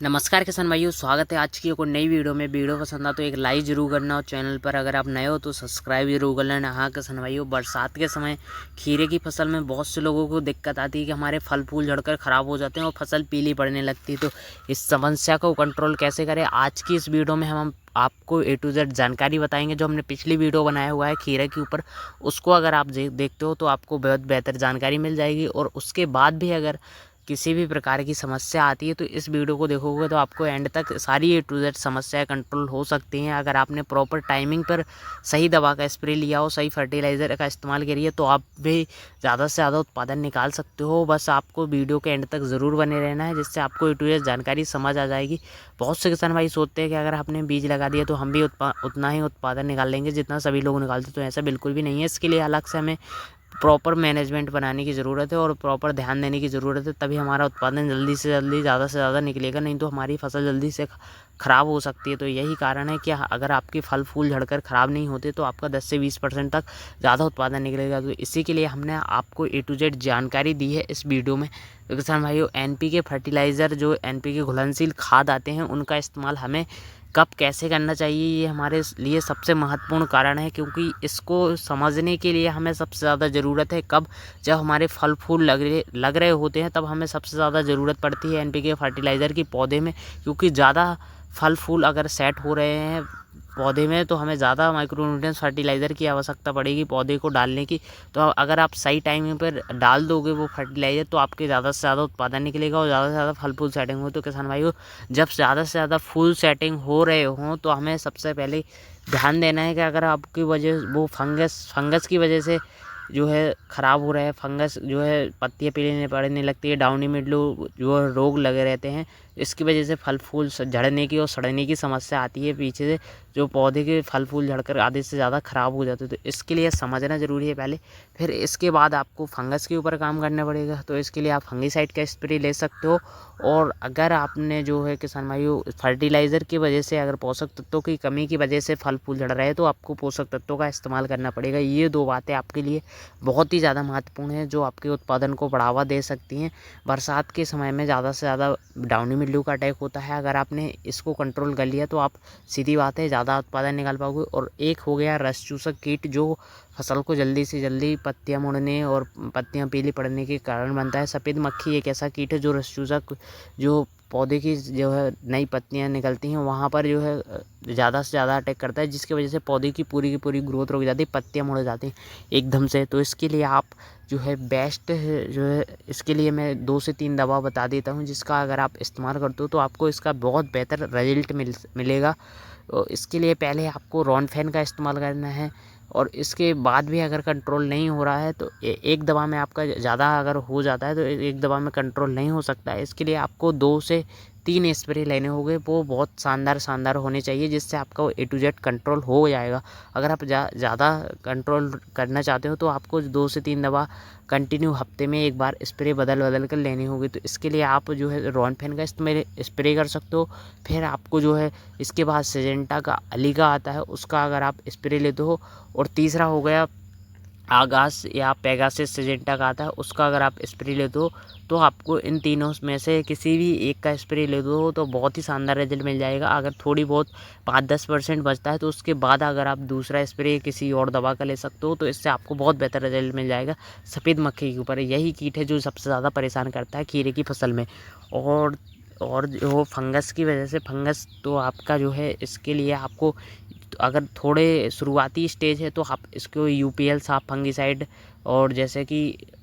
नमस्कार किसान भाइयों, स्वागत है आज की एक और नई वीडियो में। वीडियो पसंद आ तो एक लाइक जरूर करना और चैनल पर अगर आप नए हो तो सब्सक्राइब जरूर कर लेना। हाँ किसान भाइयों, बरसात के समय खीरे की फसल में बहुत से लोगों को दिक्कत आती है कि हमारे फल फूल झड़कर ख़राब हो जाते हैं और फसल पीली पड़ने लगती है। तो इस समस्या को कंट्रोल कैसे करें, आज की इस वीडियो में हम आपको A to Z जानकारी बताएंगे। जो हमने पिछली वीडियो बनाया हुआ है खीरे के ऊपर, उसको अगर आप देखते हो तो आपको बहुत बेहतर जानकारी मिल जाएगी। और उसके बाद भी अगर किसी भी प्रकार की समस्या आती है तो इस वीडियो को देखोगे तो आपको एंड तक सारी A to Z समस्याएं कंट्रोल हो सकती हैं। अगर आपने प्रॉपर टाइमिंग पर सही दवा का स्प्रे लिया हो, सही फर्टिलाइज़र का इस्तेमाल करिए तो आप भी ज़्यादा से ज़्यादा उत्पादन निकाल सकते हो। बस आपको वीडियो के एंड तक ज़रूर बने रहना है, जिससे आपको A to Z जानकारी समझ आ जाएगी। बहुत से किसान भाई सोचते हैं कि अगर आपने बीज लगा दिया तो हम भी उतना ही उत्पादन निकाल लेंगे जितना सभी लोग निकालते, तो ऐसा बिल्कुल भी नहीं है। इसके लिए अलग से हमें प्रॉपर मैनेजमेंट बनाने की ज़रूरत है और प्रॉपर ध्यान देने की ज़रूरत है, तभी हमारा उत्पादन जल्दी से जल्दी ज़्यादा से ज़्यादा निकलेगा। नहीं तो हमारी फसल जल्दी से ख़राब हो सकती है। तो यही कारण है कि अगर आपके फल फूल झड़कर ख़राब नहीं होते तो आपका 10 से 20% तक ज़्यादा उत्पादन निकलेगा। तो इसी के लिए हमने आपको A to Z जानकारी दी है इस वीडियो में। तो किसान भाइयों, NPK फर्टिलाइज़र, जो NPK घुलनशील खाद आते हैं, उनका इस्तेमाल हमें कब कैसे करना चाहिए, ये हमारे लिए सबसे महत्वपूर्ण कारण है। क्योंकि इसको समझने के लिए हमें सबसे ज़्यादा ज़रूरत है कब, जब हमारे फल फूल लग रहे होते हैं, तब हमें सबसे ज़्यादा ज़रूरत पड़ती है NPK फर्टिलाइज़र की पौधे में। क्योंकि ज़्यादा फल फूल अगर सेट हो रहे हैं पौधे में तो हमें ज़्यादा माइक्रोन्यूट्रिएंट्स फर्टिलाइज़र की आवश्यकता पड़ेगी पौधे को डालने की। तो अगर आप सही टाइम पर डाल दोगे वो फर्टिलाइज़र तो आपके ज़्यादा से ज़्यादा उत्पादन निकलेगा और ज़्यादा से ज़्यादा फल फूल सेटिंग हो। तो किसान भाइयों, जब ज़्यादा से ज़्यादा फुल सेटिंग हो रहे हों तो हमें सबसे पहले ध्यान देना है कि अगर आपकी वजह वो फंगस की वजह से जो है ख़राब हो रहा है, फंगस जो है पत्तियाँ पीली पड़ने लगती है, डाउनी मिल्ड्यू जो रोग लगे रहते हैं, इसकी वजह से फल फूल झड़ने की और सड़ने की समस्या आती है पीछे से, जो पौधे के फल फूल झड़कर आधे से ज़्यादा ख़राब हो जाते हैं। तो इसके लिए समझना ज़रूरी है पहले, फिर इसके बाद आपको फंगस के ऊपर काम करना पड़ेगा। तो इसके लिए आप फंगीसाइड का स्प्रे ले सकते हो। और अगर आपने जो है किसान भाइयों फर्टिलाइज़र की वजह से, अगर पोषक तत्वों की कमी की वजह से फल फूल झड़ रहे हैं तो आपको पोषक तत्वों का इस्तेमाल करना पड़ेगा। ये दो बातें आपके लिए बहुत ही ज़्यादा महत्वपूर्ण है, जो आपके उत्पादन को बढ़ावा दे सकती हैं। बरसात के समय में ज़्यादा से ज़्यादा डाउनी मिल्ड्यू का अटैक होता है, अगर आपने इसको कंट्रोल कर लिया तो आप सीधी बात है ज़्यादा उत्पादन निकाल पाओगे। और एक हो गया रस चूसक कीट, जो फसल को जल्दी से जल्दी पत्तियां मुड़ने और पत्तियां पीली पड़ने के कारण बनता है। सफ़ेद मक्खी एक ऐसा कीट है जो रस चूसक, जो पौधे की जो है नई पत्तियां निकलती हैं वहाँ पर जो है ज़्यादा से ज़्यादा अटैक करता है, जिसकी वजह से पौधे की पूरी ग्रोथ रुक जाती है, पत्तियां मुड़ जाती हैं एकदम से। तो इसके लिए आप जो है बेस्ट जो है, इसके लिए मैं 2 से 3 दवा बता देता हूँ, जिसका अगर आप इस्तेमाल करते हो तो आपको इसका बहुत बेहतर रिजल्ट मिलेगा। तो इसके लिए पहले आपको रॉनफेन का इस्तेमाल करना है। और इसके बाद भी अगर कंट्रोल नहीं हो रहा है तो एक दवा में आपका ज़्यादा अगर हो जाता है तो एक दवा में कंट्रोल नहीं हो सकता है। इसके लिए आपको 2 से 3 स्प्रे लेने होंगे, वो बहुत शानदार होने चाहिए, जिससे आपका A to Z कंट्रोल हो जाएगा। अगर आप ज़्यादा कंट्रोल करना चाहते हो तो आपको 2 से 3 दवा कंटिन्यू हफ्ते में एक बार स्प्रे बदल कर लेनी होगी। तो इसके लिए आप जो है रॉनफेन का स्प्रे कर सकते हो। फिर आपको जो है इसके बाद सिजेंटा का अलीगा आता है, उसका अगर आप स्प्रे लेते हो। और तीसरा हो गया आगास या पेगासिस सिजेंटा का आता है, उसका अगर आप स्प्रे लेते हो तो आपको इन तीनों में से किसी भी एक का स्प्रे लेते हो तो बहुत ही शानदार रिजल्ट मिल जाएगा। अगर थोड़ी बहुत 5-10% बचता है तो उसके बाद अगर आप दूसरा स्प्रे किसी और दवा का ले सकते हो तो इससे आपको बहुत बेहतर रिजल्ट मिल जाएगा। सफ़ेद मक्खी के ऊपर यही कीट है जो सबसे ज़्यादा परेशान करता है खीरे की फसल में। और जो फंगस की वजह से, फंगस तो आपका जो है इसके लिए आपको अगर थोड़े शुरुआती स्टेज है तो आप इसको UPL साफ फंगिसाइड और जैसे कि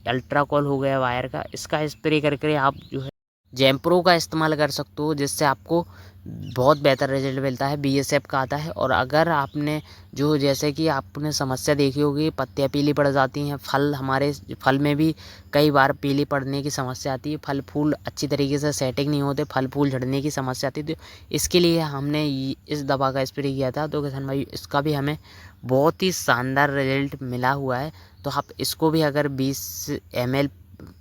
अल्ट्राकॉल हो गया वायर का, इसका स्प्रे करके आप जो है जैम्प्रो का इस्तेमाल कर सकते हो, जिससे आपको बहुत बेहतर रिजल्ट मिलता है। BSF का आता है। और अगर आपने जो जैसे कि आपने समस्या देखी होगी, पत्तियां पीली पड़ जाती हैं, हमारे फल में भी कई बार पीली पड़ने की समस्या आती है, फल फूल अच्छी तरीके से सेटिंग नहीं होते, फल फूल झड़ने की समस्या आती है। तो इसके लिए हमने इस दवा का स्प्रे किया था। तो किसान भाई, इसका भी हमें बहुत ही शानदार रिजल्ट मिला हुआ है। तो आप इसको भी अगर 20 ml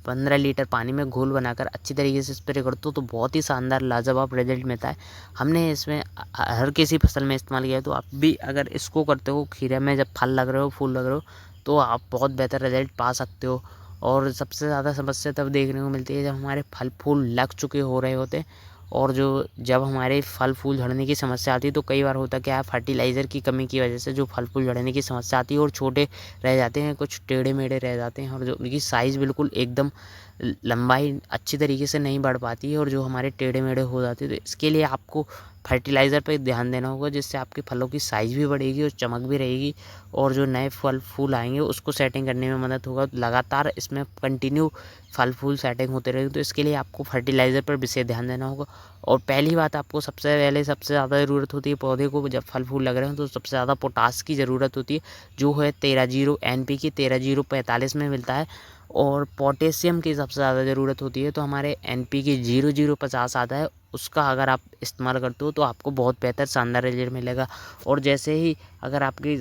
15 लीटर पानी में घोल बनाकर अच्छी तरीके से स्प्रे करते हो तो बहुत ही शानदार लाजवाब रिजल्ट मिलता है। हमने इसमें हर किसी फसल में इस्तेमाल किया है। तो आप भी अगर इसको करते हो खीरे में, जब फल लग रहे हो, फूल लग रहे हो, तो आप बहुत बेहतर रिजल्ट पा सकते हो। और सबसे ज़्यादा समस्या तब देखने को मिलती है जब हमारे फल फूल लग चुके हो रहे होते हैं और जो जब हमारे फल फूल झड़ने की समस्या आती है तो कई बार होता क्या है, फर्टिलाइज़र की कमी की वजह से जो फल फूल झड़ने की समस्या आती है और छोटे रह जाते हैं, कुछ टेढ़े मेढ़े रह जाते हैं और जो उनकी साइज़ बिल्कुल एकदम लंबाई अच्छी तरीके से नहीं बढ़ पाती है और जो हमारे टेढ़े मेढ़े हो जाते हैं। तो इसके लिए आपको फर्टिलाइज़र पे ध्यान देना होगा, जिससे आपके फलों की साइज़ भी बढ़ेगी और चमक भी रहेगी और जो नए फल फूल आएंगे उसको सेटिंग करने में मदद होगा। लगातार इसमें कंटिन्यू फल फूल सेटिंग होते रहेंगे, तो इसके लिए आपको फर्टिलाइज़र पर विशेष ध्यान देना होगा। और पहली बात, आपको सबसे पहले सबसे ज़्यादा ज़रूरत होती है पौधे को, जब फल फूल लग रहे हैं तो सबसे ज़्यादा पोटास की ज़रूरत होती है, जो है 13-0 NPK 13-0-45 में मिलता है। और पोटेशियम की सबसे ज़्यादा ज़रूरत होती है, तो हमारे NPK 0050 आता है, उसका अगर आप इस्तेमाल करते हो तो आपको बहुत बेहतर शानदार रिजल्ट मिलेगा। और जैसे ही अगर आपकी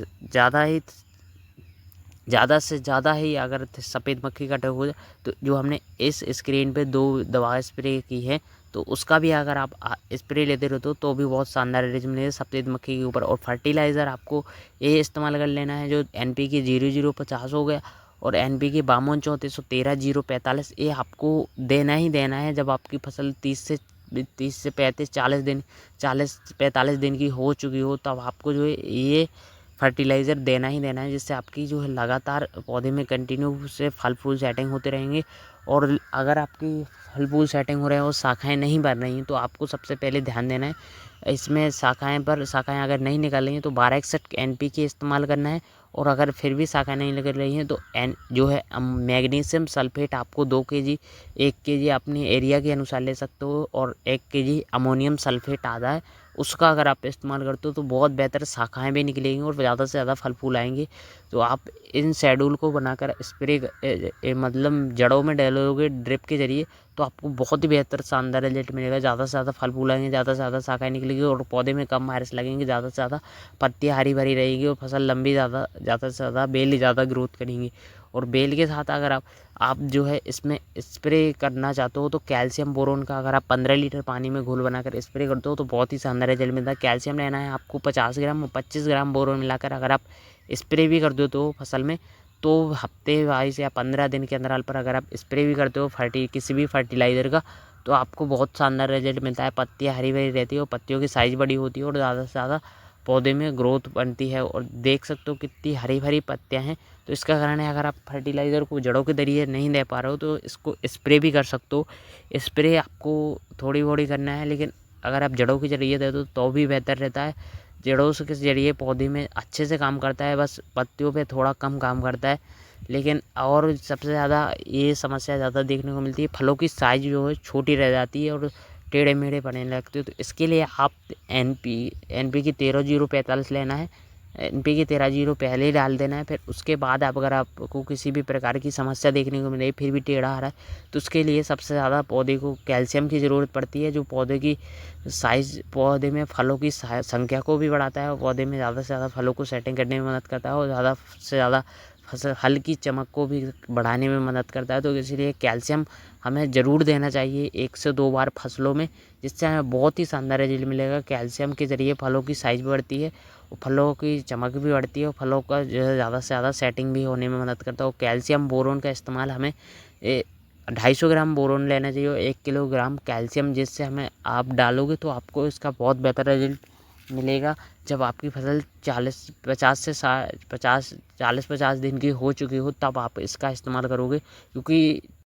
ज़्यादा से ज़्यादा ही अगर सफ़ेद मक्खी का अटैक हो जाए, तो जो हमने इस स्क्रीन पे 2 दवा स्प्रे की है, तो उसका भी अगर आप स्प्रे लेते रहते हो तो भी बहुत शानदार रिजल्ट मिलेगा सफ़ेद मक्खी के ऊपर। और फर्टिलाइज़र आपको ये इस्तेमाल कर लेना है, जो NPK 0050 हो गया और NPK 52 34 13 045, ये आपको देना ही देना है जब आपकी फसल 30 से 45 दिन की हो चुकी हो, तब आपको जो है ये फर्टिलाइज़र देना ही देना है, जिससे आपकी जो है लगातार पौधे में कंटिन्यू से फल फूल सेटिंग होते रहेंगे। और अगर आपकी फल फूल सेटिंग हो रहे हैं और शाखाएँ नहीं बन रही हैं, तो आपको सबसे पहले ध्यान देना है इसमें शाखाएँ अगर नहीं निकल रही हैं तो 1261 NPK इस्तेमाल करना है। और अगर फिर भी शाखाएँ नहीं निकल रही हैं तो जो है मैग्नीशियम सल्फेट आपको 2 kg 1 kg अपने एरिया के अनुसार ले सकते हो, और 1 kg अमोनियम सल्फेट आता है, उसका अगर आप इस्तेमाल करते हो तो बहुत बेहतर शाखाएँ भी निकलेंगी और ज़्यादा से ज़्यादा फल फूल आएंगे। तो आप इन शेड्यूल को बनाकर स्प्रे मतलब जड़ों में डालोगे ड्रिप के ज़रिए, तो आपको बहुत ही बेहतर शानदार रिजल्ट मिलेगा। ज़्यादा से ज़्यादा फल फूल आएंगे, ज़्यादा से ज़्यादा शाखाएँ निकलेगी और पौधे में कम वायरस लगेंगे, ज़्यादा से ज़्यादा पत्तियाँ हरी भरी रहेगी और फसल लंबी ज़्यादा से ज़्यादा बेल ज़्यादा ग्रोथ करेंगी। और बेल के साथ अगर आप जो है इसमें स्प्रे करना चाहते हो तो कैल्शियम बोरोन का अगर आप 15 लीटर पानी में घोल बनाकर स्प्रे करते हो तो बहुत ही शानदार रिजल्ट मिलता है। कैल्शियम लेना है आपको 50 ग्राम, 25 ग्राम बोरोन मिलाकर अगर आप स्प्रे भी कर देते हो फसल में, तो हफ्ते वाइज या 15 दिन के अंतराल पर अगर आप स्प्रे भी करते हो किसी भी फर्टिलाइज़र का, तो आपको बहुत शानदार रिजल्ट मिलता है। पत्तियाँ हरी भरी रहती है और पत्तियों की साइज़ बड़ी होती है और ज़्यादा से ज़्यादा पौधे में ग्रोथ बनती है। और देख सकते हो कितनी हरी भरी पत्तियाँ हैं, तो इसका कारण है अगर आप फर्टिलाइज़र को जड़ों के जरिए नहीं दे पा रहे हो तो इसको स्प्रे भी कर सकते हो। स्प्रे आपको थोड़ी थोड़ी करना है, लेकिन अगर आप जड़ों के जरिए दे दो तो भी बेहतर रहता है। जड़ों से के जरिए पौधे में अच्छे से काम करता है, बस पत्तियों पे थोड़ा कम काम करता है। लेकिन और सबसे ज़्यादा ये समस्या ज़्यादा देखने को मिलती है, फलों की साइज़ जो है छोटी रह जाती है और टेढ़े मेढ़े पड़ने लगते हो। तो इसके लिए आप NPK 13-0-45 लेना है। NPK 13-0 पहले ही डाल देना है। फिर उसके बाद अगर आपको किसी भी प्रकार की समस्या देखने को मिले फिर भी टेढ़ा आ रहा है, तो उसके लिए सबसे ज़्यादा पौधे को कैल्शियम की ज़रूरत पड़ती है, जो पौधे की साइज़, पौधे में फलों की संख्या को भी बढ़ाता है और पौधे में ज़्यादा से ज़्यादा फलों को सेटिंग करने में मदद करता है और ज़्यादा से ज़्यादा फसल हल की चमक को भी बढ़ाने में मदद करता है। तो इसीलिए कैल्शियम हमें ज़रूर देना चाहिए 1 से 2 बार फसलों में, जिससे हमें बहुत ही शानदार रिजल्ट मिलेगा। कैल्शियम के ज़रिए फलों की साइज़ बढ़ती है और फलों की चमक भी बढ़ती है और फलों का जो है ज़्यादा से ज़्यादा सेटिंग भी होने में मदद करता है। और कैल्शियम बोरोन का इस्तेमाल हमें 250 ग्राम बोरोन लेना चाहिए और 1 किलोग्राम कैल्शियम, जिससे हमें आप डालोगे तो आपको इसका बहुत बेहतर रिजल्ट मिलेगा। जब आपकी फसल 40-50 दिन की हो चुकी हो तब आप इसका इस्तेमाल करोगे, क्योंकि